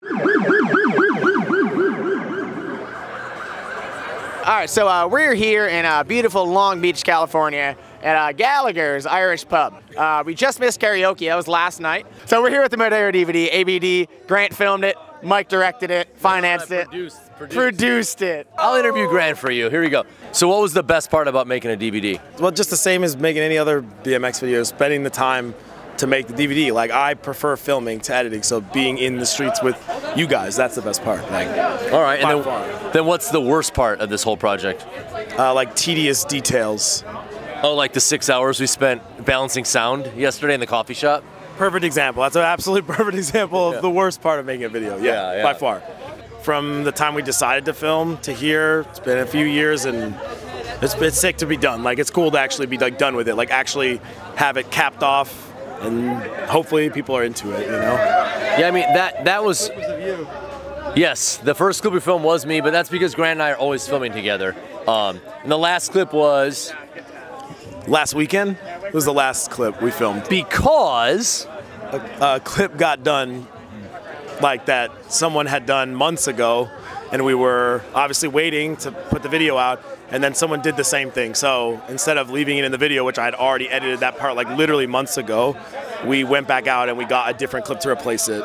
All right, so we're here in beautiful Long Beach, California at Gallagher's Irish Pub. We just missed karaoke, that was last night. So we're here with the Madeira DVD, ABD, Grant filmed it, Mike directed it, financed it, produced it. I'll interview Grant for you, here we go. So what was the best part about making a DVD? Well, just the same as making any other BMX video, spending the time to make the DVD. Like, I prefer filming to editing, so being in the streets with you guys, that's the best part. Like, all right, and then what's the worst part of this whole project? Like tedious details. Oh, like the 6 hours we spent balancing sound yesterday in the coffee shop? Perfect example. That's an absolute perfect example of the worst part of making a video. Yeah, by far. From the time we decided to film to here, it's been a few years, and it's sick to be done. Like, it's cool to actually be like done with it. Like, actually have it capped off, and hopefully people are into it, you know? Yeah, I mean, that was... Yes, the first clip we filmed was me, but that's because Grant and I are always filming together. And the last clip was... Last weekend? It was the last clip we filmed. Because... A clip got done like that someone had done months ago, and we were obviously waiting to put the video out, and then someone did the same thing. So instead of leaving it in the video, which I had already edited that part like literally months ago, we went back out and we got a different clip to replace it.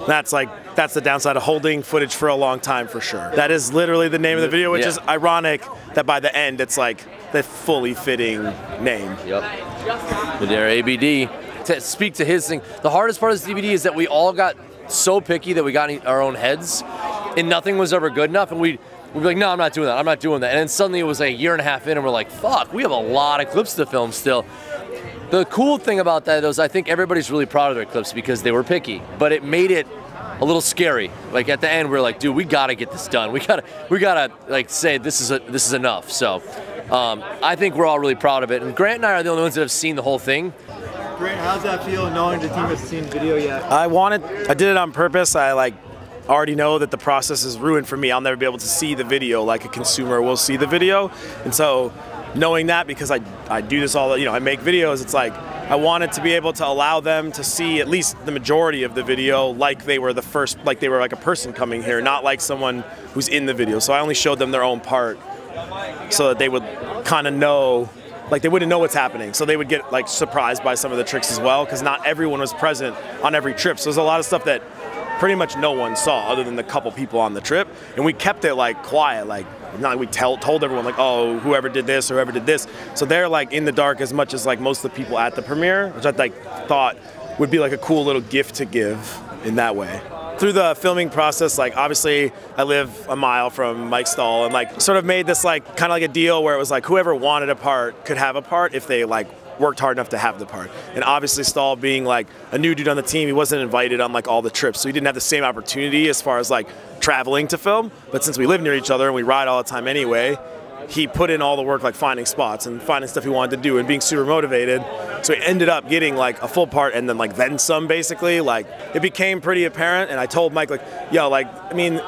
That's the downside of holding footage for a long time, for sure. That is literally the name of the video, which is ironic that by the end it's like the fully fitting name. Yep. Madeira ABD. To speak to his thing, the hardest part of this DVD is that we all got so picky that we got in our own heads, and nothing was ever good enough, and we'd be like, no, I'm not doing that, I'm not doing that. And then suddenly it was like a year and a half in, and we're like, fuck, we have a lot of clips to film still. The cool thing about that is I think everybody's really proud of their clips because they were picky, but it made it a little scary. Like at the end, we're like, dude, we gotta get this done. We gotta like say this is enough. So I think we're all really proud of it. And Grant and I are the only ones that have seen the whole thing. Grant, how's that feel knowing the team hasn't seen the video yet? I did it on purpose. I already know that the process is ruined for me. I'll never be able to see the video like a consumer will see the video. And so knowing that, because I do this all, I make videos, it's like I wanted to be able to allow them to see at least the majority of the video like they were the first, like they were like a person coming here, not like someone who's in the video. So I only showed them their own part so that they would kind of know, like they wouldn't know what's happening. So they would get like surprised by some of the tricks as well, because not everyone was present on every trip. So there's a lot of stuff that pretty much no one saw other than the couple people on the trip. And we kept it like quiet, like not like we told everyone like, oh, whoever did this or whoever did this. So they're like in the dark as much as like most of the people at the premiere, which I thought would be like a cool little gift to give in that way. Through the filming process, like obviously I live a mile from Mike STAHL, and like sort of made this like kind of like a deal where it was like whoever wanted a part could have a part if they like worked hard enough to have the part. And obviously STAHL being like a new dude on the team, he wasn't invited on like all the trips, so he didn't have the same opportunity as far as like traveling to film. But since we live near each other and we ride all the time anyway, he put in all the work like finding spots and finding stuff he wanted to do and being super motivated. So he ended up getting like a full part and then some, basically. Like it became pretty apparent, and I told Mike like, yo, like, I mean,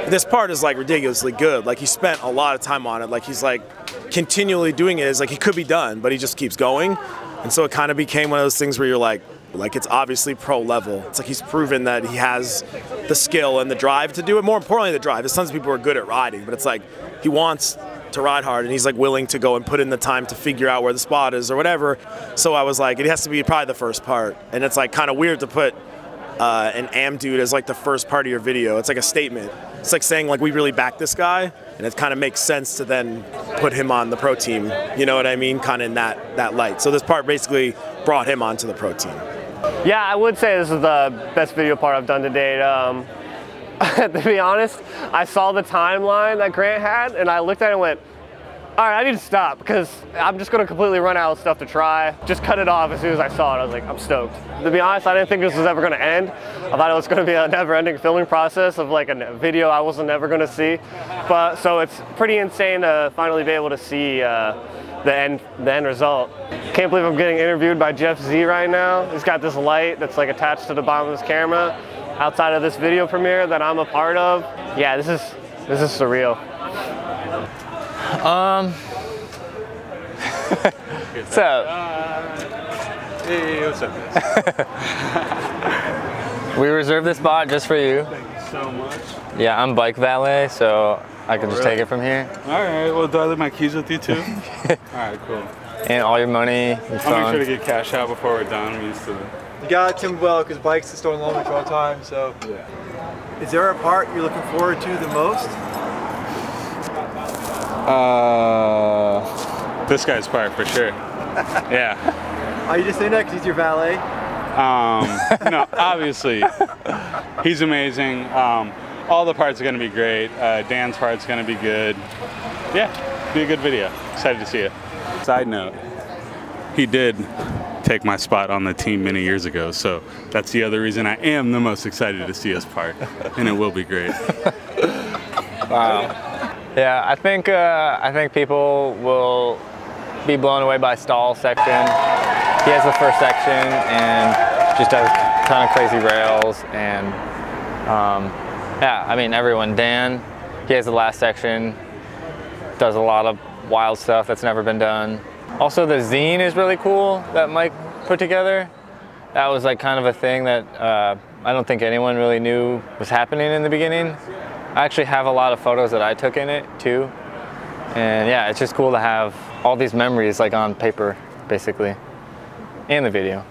this part is like ridiculously good. Like he spent a lot of time on it. Like he's like continually doing it. It's like he could be done, but he just keeps going. And so it kind of became one of those things where you're like it's obviously pro level. It's like he's proven that he has the skill and the drive to do it. More importantly, the drive. There's tons of people who are good at riding, but it's like he wants to ride hard, and he's like willing to go and put in the time to figure out where the spot is or whatever. So I was like, it has to be probably the first part. And it's like kind of weird to put an AM dude as like the first part of your video. It's like a statement. It's like saying like we really back this guy, and it kind of makes sense to then put him on the pro team. You know what I mean? Kind of in that light. So this part basically brought him onto the pro team. Yeah, I would say this is the best video part I've done to date. To be honest, I saw the timeline that Grant had, and I looked at it and went, all right, I need to stop because I'm just going to completely run out of stuff to try. Just cut it off as soon as I saw it. I was like, I'm stoked. To be honest, I didn't think this was ever going to end. I thought it was going to be a never-ending filming process of like a video I wasn't ever going to see. But so it's pretty insane to finally be able to see the end result. Can't believe I'm getting interviewed by Jeff Z right now. He's got this light that's like attached to the bottom of his camera outside of this video premiere that I'm a part of. Yeah, this is surreal. What's up? Hey, what's up? We reserved this spot just for you. Thank you so much. Yeah, I'm bike valet, so I can just take it from here. All right, well, do I leave my keys with you too? All right, cool. And all your money, your I'll phone. make sure to get cash out before we're done. I'm used to it. You got Tim well because bikes are stolen Long Beach all the time. So, yeah. Is there a part you're looking forward to the most? This guy's part for sure. Yeah. Are you just saying that because he's your valet? No, obviously, he's amazing. All the parts are going to be great. Dan's part's going to be good. Yeah, be a good video. Excited to see it. Side note, he did take my spot on the team many years ago, so that's the other reason I am the most excited to see his part, and it will be great. Wow. Yeah, I think people will be blown away by STAHL section. He has the first section and just does a ton of crazy rails, and yeah, I mean everyone. Dan, he has the last section, does a lot of wild stuff that's never been done. Also the zine is really cool that Mike put together. That was like kind of a thing that I don't think anyone really knew was happening in the beginning. I actually have a lot of photos that I took in it too. And yeah, it's just cool to have all these memories like on paper, basically, and the video.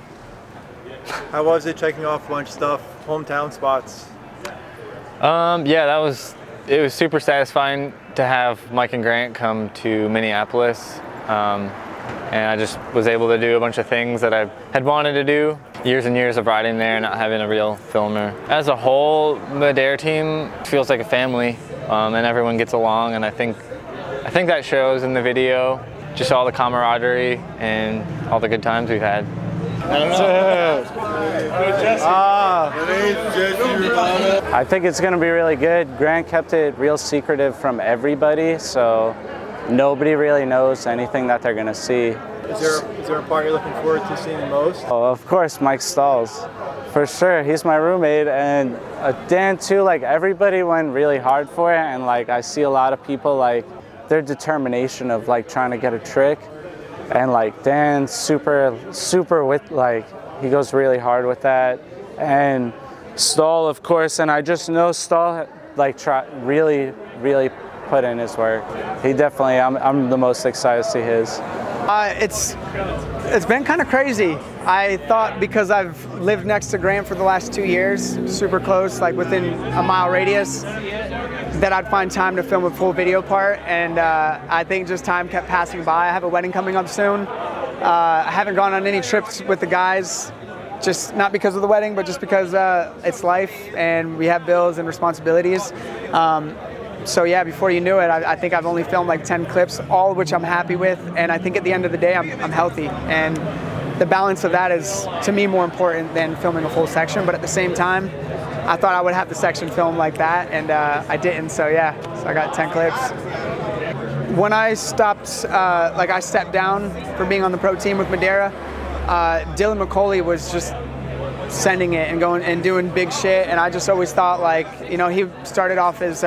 How was it checking off a bunch of stuff, hometown spots? Yeah, it was super satisfying to have Mike and Grant come to Minneapolis. And I just was able to do a bunch of things that I had wanted to do. Years and years of riding there, not having a real filmer. As a whole, Madera team feels like a family, and everyone gets along, and I think that shows in the video. Just all the camaraderie and all the good times we've had. I don't know. I think it's going to be really good. Grant kept it real secretive from everybody, so nobody really knows anything that they're going to see. Is there a part you're looking forward to seeing the most? Oh, of course, Mike Stahls. For sure, he's my roommate, and Dan too. Like, everybody went really hard for it, and like I see a lot of people like their determination of like trying to get a trick, and like Dan's super with, like, he goes really hard with that, and Stahl, of course, and I just know Stahl like really put in his work. He definitely, I'm the most excited to see his. It's been kind of crazy. I thought, because I've lived next to Grant for the last 2 years, super close, like within a mile radius, that I'd find time to film a full video part, and I think just time kept passing by. I have a wedding coming up soon. I haven't gone on any trips with the guys, just not because of the wedding, but just because it's life and we have bills and responsibilities. So yeah, before you knew it, I think I've only filmed like 10 clips, all of which I'm happy with, and I think at the end of the day, I'm healthy. And the balance of that is, to me, more important than filming a full section, but at the same time, I thought I would have the section filmed like that, and I didn't, so yeah, so I got 10 clips. When I stopped, like I stepped down for being on the pro team with Madera, Dylan McCauley was just sending it and going and doing big shit, and I just always thought, like, you know, he started off as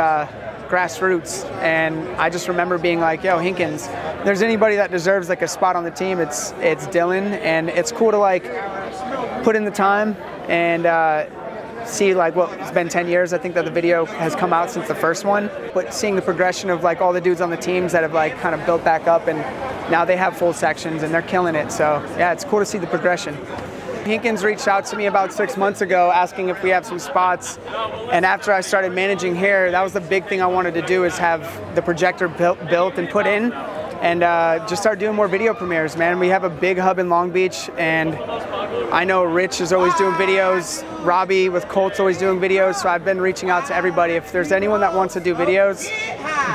grassroots, and I just remember being like, yo, Hinkens, if there's anybody that deserves like a spot on the team, it's Dylan, and it's cool to like put in the time and see like what it's been 10 years. I think that the video has come out since the first one, but seeing the progression of like all the dudes on the teams that have like kind of built back up, and now they have full sections and they're killing it. So yeah, it's cool to see the progression. Hinkens reached out to me about 6 months ago asking if we have some spots, and after I started managing here, that was the big thing I wanted to do, is have the projector built and put in, and just start doing more video premieres, man. We have a big hub in Long Beach, and I know Rich is always doing videos, Robbie with Colt's always doing videos, so I've been reaching out to everybody. If there's anyone that wants to do videos,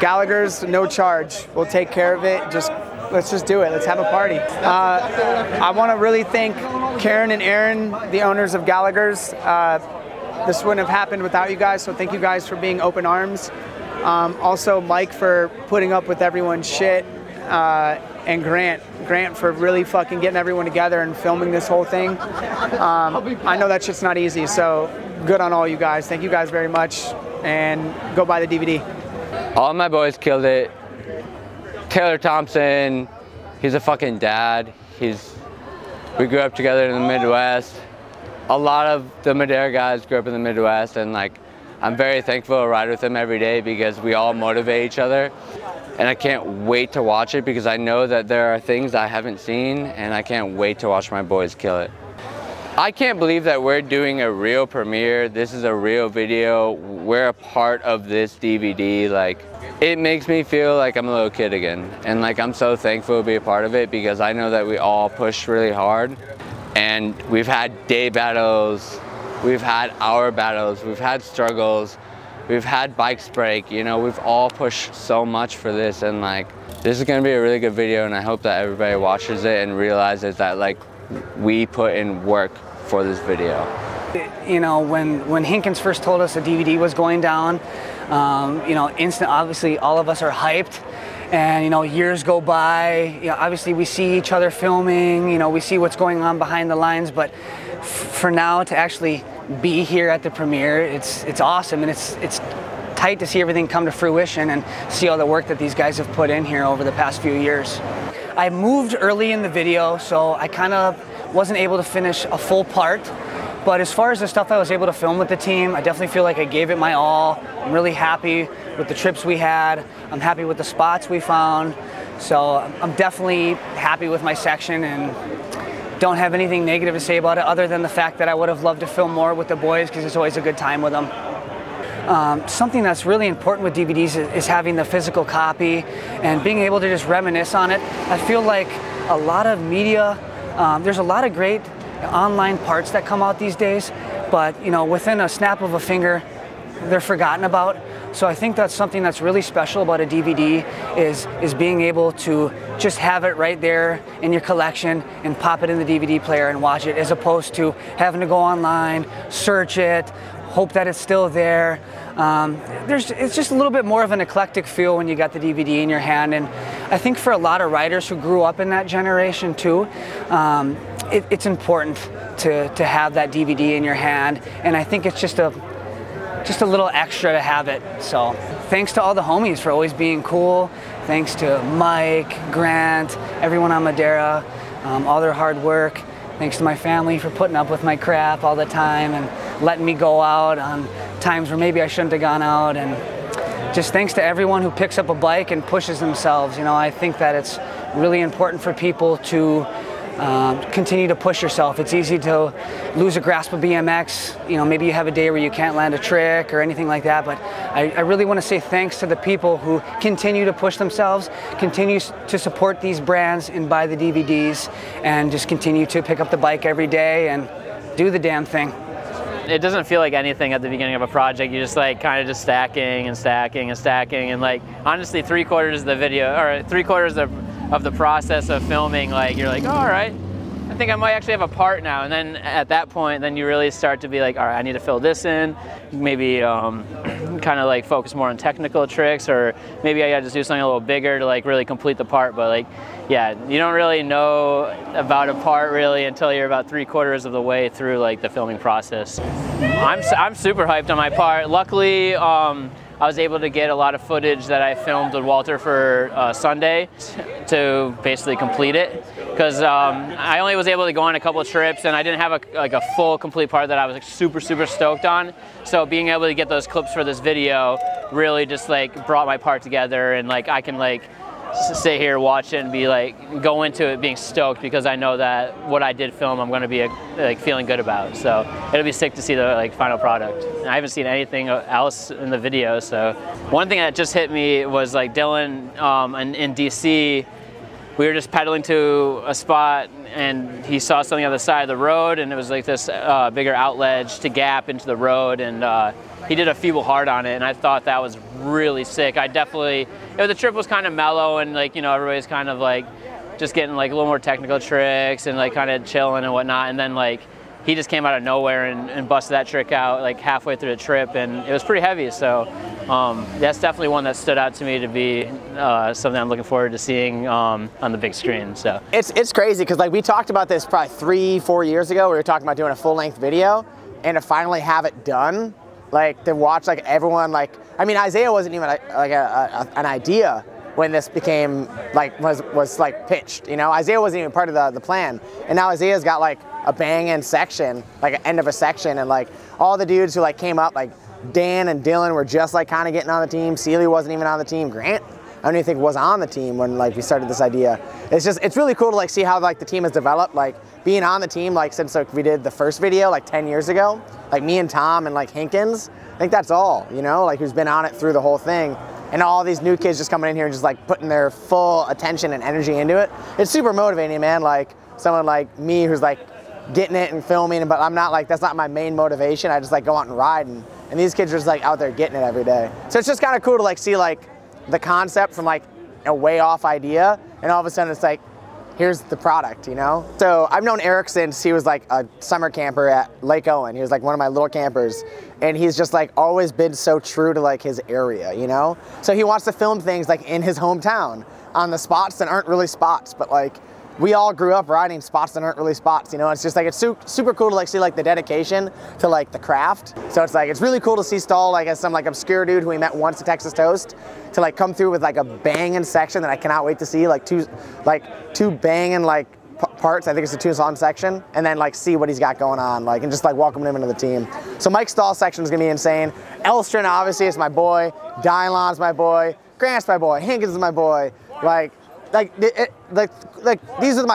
Gallagher's, no charge. We'll take care of it. Let's just do it. Let's have a party. I want to really thank Karen and Aaron, the owners of Gallagher's. This wouldn't have happened without you guys, so thank you guys for being open arms. Also Mike for putting up with everyone's shit, and Grant for really fucking getting everyone together and filming this whole thing. I know that shit's not easy, so good on all you guys. Thank you guys very much, and go buy the DVD. All my boys killed it. Taylor Thompson, he's a fucking dad. We grew up together in the Midwest. a lot of the Madera guys grew up in the Midwest, and like I'm very thankful to ride with them every day because we all motivate each other. And I can't wait to watch it because I know that there are things I haven't seen, and I can't wait to watch my boys kill it. I can't believe that we're doing a real premiere. This is a real video. We're a part of this DVD. Like, it makes me feel like I'm a little kid again. And like, I'm so thankful to be a part of it because I know that we all pushed really hard. And we've had day battles, we've had hour battles, we've had struggles, we've had bikes break, you know, we've all pushed so much for this, and like, this is gonna be a really good video, and I hope that everybody watches it and realizes that like, we put in work for this video. You know, when Hinkens first told us the DVD was going down, you know, obviously all of us are hyped. And, you know, years go by, you know, obviously we see each other filming, you know, we see what's going on behind the lines, but for now to actually be here at the premiere, it's awesome, and it's tight to see everything come to fruition and see all the work that these guys have put in here over the past few years. I moved early in the video, so I kind of wasn't able to finish a full part. But as far as the stuff I was able to film with the team, I definitely feel like I gave it my all. I'm really happy with the trips we had. I'm happy with the spots we found. So I'm definitely happy with my section and don't have anything negative to say about it other than the fact that I would have loved to film more with the boys because it's always a good time with them. Something that's really important with DVDs is having the physical copy and being able to just reminisce on it. I feel like a lot of media, there's a lot of great online parts that come out these days, but you know, within a snap of a finger, they're forgotten about. So I think that's something that's really special about a DVD is being able to just have it right there in your collection and pop it in the DVD player and watch it, as opposed to having to go online, search it, hope that it's still there. It's just a little bit more of an eclectic feel when you got the DVD in your hand, and I think for a lot of writers who grew up in that generation too, it's important to have that DVD in your hand, and I think it's just a little extra to have it. So thanks to all the homies for always being cool. Thanks to Mike, Grant, everyone on Madera, all their hard work. Thanks to my family for putting up with my crap all the time and letting me go out on times where maybe I shouldn't have gone out. And just thanks to everyone who picks up a bike and pushes themselves. You know, I think that it's really important for people to continue to push yourself. It's easy to lose a grasp of BMX. You know, maybe you have a day where you can't land a trick or anything like that, but I really want to say thanks to the people who continue to push themselves, continue to support these brands and buy the DVDs, and just continue to pick up the bike every day and do the damn thing. It doesn't feel like anything at the beginning of a project. You just like kind of just stacking and stacking and stacking, and like honestly 3/4 of the video, or 3/4 of the process of filming, like you're like, oh, all right, I think I might actually have a part now. And then at that point, then you really start to be like, all right, I need to fill this in, maybe kind of like focus more on technical tricks, or maybe I gotta just do something a little bigger to like really complete the part. But like, yeah, you don't really know about a part really until you're about 3/4 of the way through like the filming process. I'm super hyped on my part. Luckily, I was able to get a lot of footage that I filmed with Walter for Sunday to basically complete it, because I only was able to go on a couple of trips and I didn't have a full complete part that I was like super stoked on. So being able to get those clips for this video really just like brought my part together, and like I can like sit here, watch it, and be like, go into it being stoked because I know that what I did film I'm going to be like feeling good about. So it'll be sick to see the like final product. I haven't seen anything else in the video. So one thing that just hit me was like Dylan in DC, we were just pedaling to a spot and he saw something on the side of the road, and it was like this bigger outledge to gap into the road, and he did a feeble hard on it, and I thought that was really sick. I definitely, you know, the trip was kind of mellow, and like, you know, everybody's kind of like just getting like a little more technical tricks and like kind of chilling and whatnot, and then like he just came out of nowhere and busted that trick out like halfway through the trip, and it was pretty heavy. So that's definitely one that stood out to me to be something I'm looking forward to seeing on the big screen. So it's crazy because like we talked about this probably 3-4 years ago. We were talking about doing a full-length video, and to finally have it done, like to watch like everyone, like, I mean, Isaiah wasn't even like an idea when this became like was like pitched, you know. Isaiah wasn't even part of the plan, and now Isaiah's got like a bang-in section, like an end of a section, and like all the dudes who like came up, like Dan and Dylan were just like kind of getting on the team. SEELEY wasn't even on the team. Grant, I don't even think was on the team when like we started this idea. It's really cool to like see how like the team has developed, like being on the team like since like we did the first video like 10 years ago, like me and Tom and like HINKENS. I think that's all, you know, like who's been on it through the whole thing. And all these new kids just coming in here and just like putting their full attention and energy into it. It's super motivating, man. Like someone like me who's like getting it and filming, but I'm not like, that's not my main motivation. I just like go out and ride, and these kids are just like out there getting it every day. So it's just kind of cool to like see like the concept from like a way off idea, and all of a sudden it's like, here's the product, you know? So I've known Eric since he was like a summer camper at Lake Owen. He was like one of my little campers, and he's just like always been so true to like his area, you know? So he wants to film things like in his hometown on the spots that aren't really spots, but like we all grew up riding spots that aren't really spots, you know? It's just like, it's super cool to like see like the dedication to like the craft. So it's like, it's really cool to see STAHL like as some like obscure dude who we met once at Texas Toast to like come through with like a banging section that I cannot wait to see, like two banging like parts. I think it's a 2-song section, and then like see what he's got going on, like, and just like welcome him into the team. So Mike's STAHL section is gonna be insane. Elstrin obviously is my boy, Dylon's my boy, Grant's my boy, HINKENS is my boy, like these are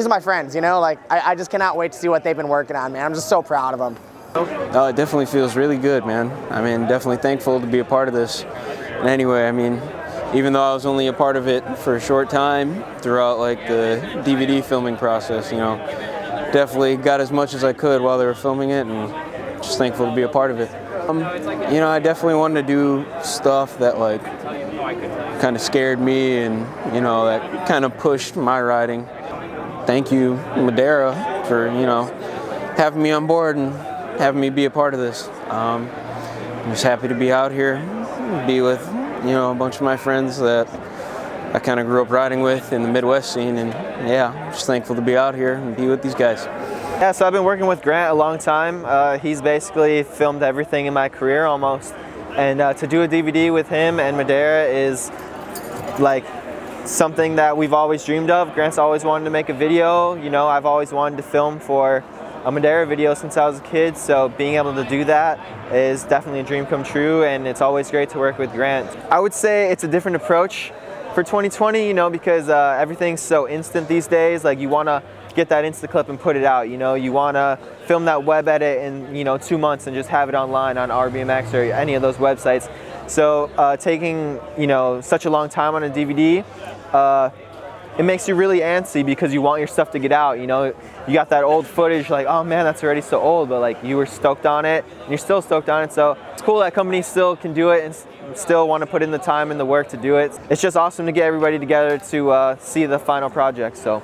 my friends, you know. Like I just cannot wait to see what they've been working on, man. I'm just so proud of them. Oh, it definitely feels really good, man. I mean, definitely thankful to be a part of this. And anyway, I mean, even though I was only a part of it for a short time throughout like the DVD filming process, you know, definitely got as much as I could while they were filming it, and just thankful to be a part of it. You know, I definitely wanted to do stuff that like kind of scared me, and you know, that kind of pushed my riding. Thank you, Madera, for, you know, having me on board and having me be a part of this. I'm just happy to be out here, be with, you know, a bunch of my friends that I kind of grew up riding with in the Midwest scene, and yeah, just thankful to be out here and be with these guys. Yeah, so I've been working with Grant a long time. He's basically filmed everything in my career almost. And to do a DVD with him and Madera is like something that we've always dreamed of. Grant's always wanted to make a video. You know, I've always wanted to film for a Madera video since I was a kid, so being able to do that is definitely a dream come true, and it's always great to work with Grant. I would say it's a different approach for 2020, you know, because everything's so instant these days. Like, you want to get that Instaclip and put it out, you know. You want to film that web edit in, you know, 2 months and just have it online on OurBMX or any of those websites. So taking, you know, such a long time on a DVD, it makes you really antsy because you want your stuff to get out, you know. You got that old footage, like, oh man, that's already so old, but like you were stoked on it and you're still stoked on it. So it's cool that companies still can do it and still want to put in the time and the work to do it. It's just awesome to get everybody together to see the final project. So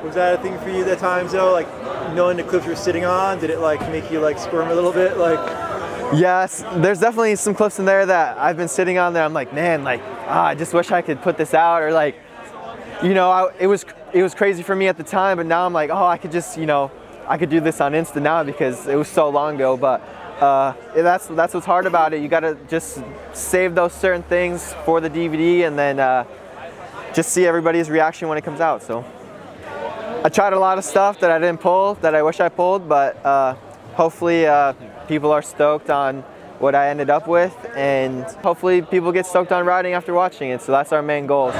was that a thing for you at times though, like knowing the clips you're sitting on? Did it like make you like squirm a little bit? Like, yes, there's definitely some clips in there that I've been sitting on there. I'm like, man, like, I just wish I could put this out, or like, you know, it was crazy for me at the time, but now I'm like, oh, I could just, you know, I could do this on Insta now because it was so long ago. But that's what's hard about it. You gotta just save those certain things for the DVD and then just see everybody's reaction when it comes out. So I tried a lot of stuff that I didn't pull, that I wish I pulled, but hopefully people are stoked on what I ended up with, and hopefully people get stoked on riding after watching it. So that's our main goal.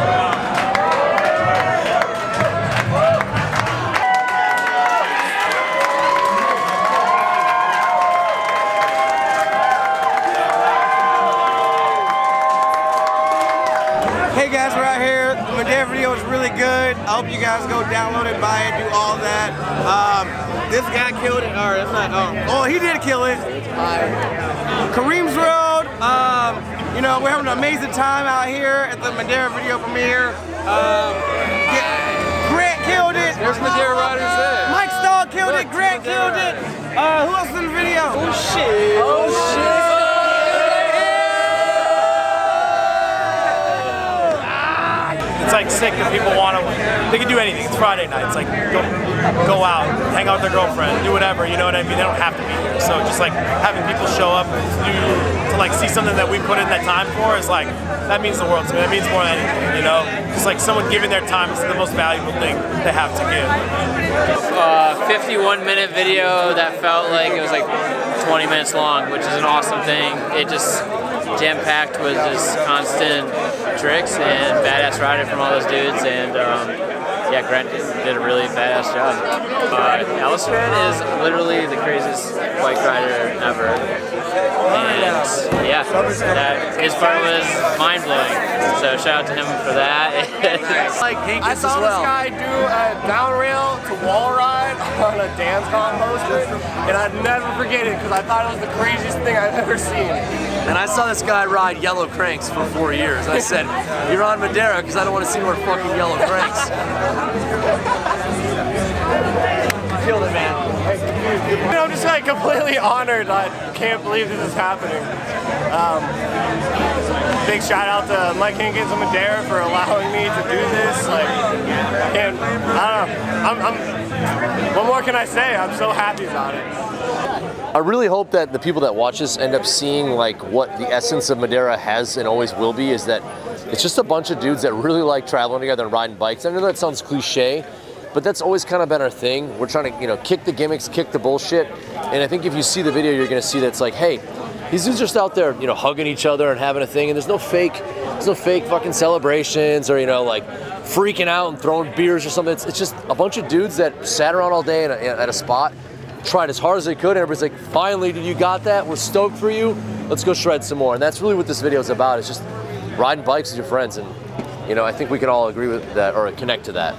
Hey guys, we're out here. The Madera video is really good. I hope you guys go download it, buy it, do all that. This guy killed it, or it's not, oh, he did kill it. Kareem's Road, you know, we're having an amazing time out here at the Madera video premiere. Grant killed it. There's Madera riders there. Mike STAHL killed it, Grant killed it. Who else in the video? Oh shit. Oh shit. It's like sick if people want to. They can do anything. It's Friday night. It's like go out, hang out with their girlfriend, do whatever. You know what I mean? They don't have to be here. So just like having people show up to like see something that we put in that time for is like that means the world to me. That means more than anything. You know, just like someone giving their time is the most valuable thing they have to give. 51-minute video that felt like it was like 20 minutes long, which is an awesome thing. It just jam-packed with just constant tricks and badass riding from all those dudes, and yeah, Grant did a really badass job. Alistair is literally the craziest bike rider ever, and yeah, his part was mind-blowing, so shout out to him for that. Like I saw this guy do a down rail to wall ride on a dance comp poster, and I'd never forget it because I thought it was the craziest thing I've ever seen. And I saw this guy ride yellow cranks for 4 years. I said, you're on Madeira because I don't want to see more fucking yellow cranks. Killed it, man. I'm just like completely honored. I can't believe this is happening. Big shout out to Mike Hinkens and Madeira for allowing me to do this. Like, I don't know. What more can I say? I'm so happy about it. I really hope that the people that watch this end up seeing like what the essence of Madeira has and always will be, is that it's just a bunch of dudes that really like traveling together and riding bikes. I know that sounds cliche, but that's always kind of been our thing. We're trying to, you know, kick the gimmicks, kick the bullshit. And I think if you see the video, you're gonna see that it's like, hey, these dudes are just out there, you know, hugging each other and having a thing, and there's no fake fucking celebrations or, you know, like freaking out and throwing beers or something. It's just a bunch of dudes that sat around all day at a spot, tried as hard as they could, and everybody's like, finally, you got that? We're stoked for you. Let's go shred some more. And that's really what this video is about. It's just riding bikes with your friends. And, you know, I think we can all agree with that or connect to that.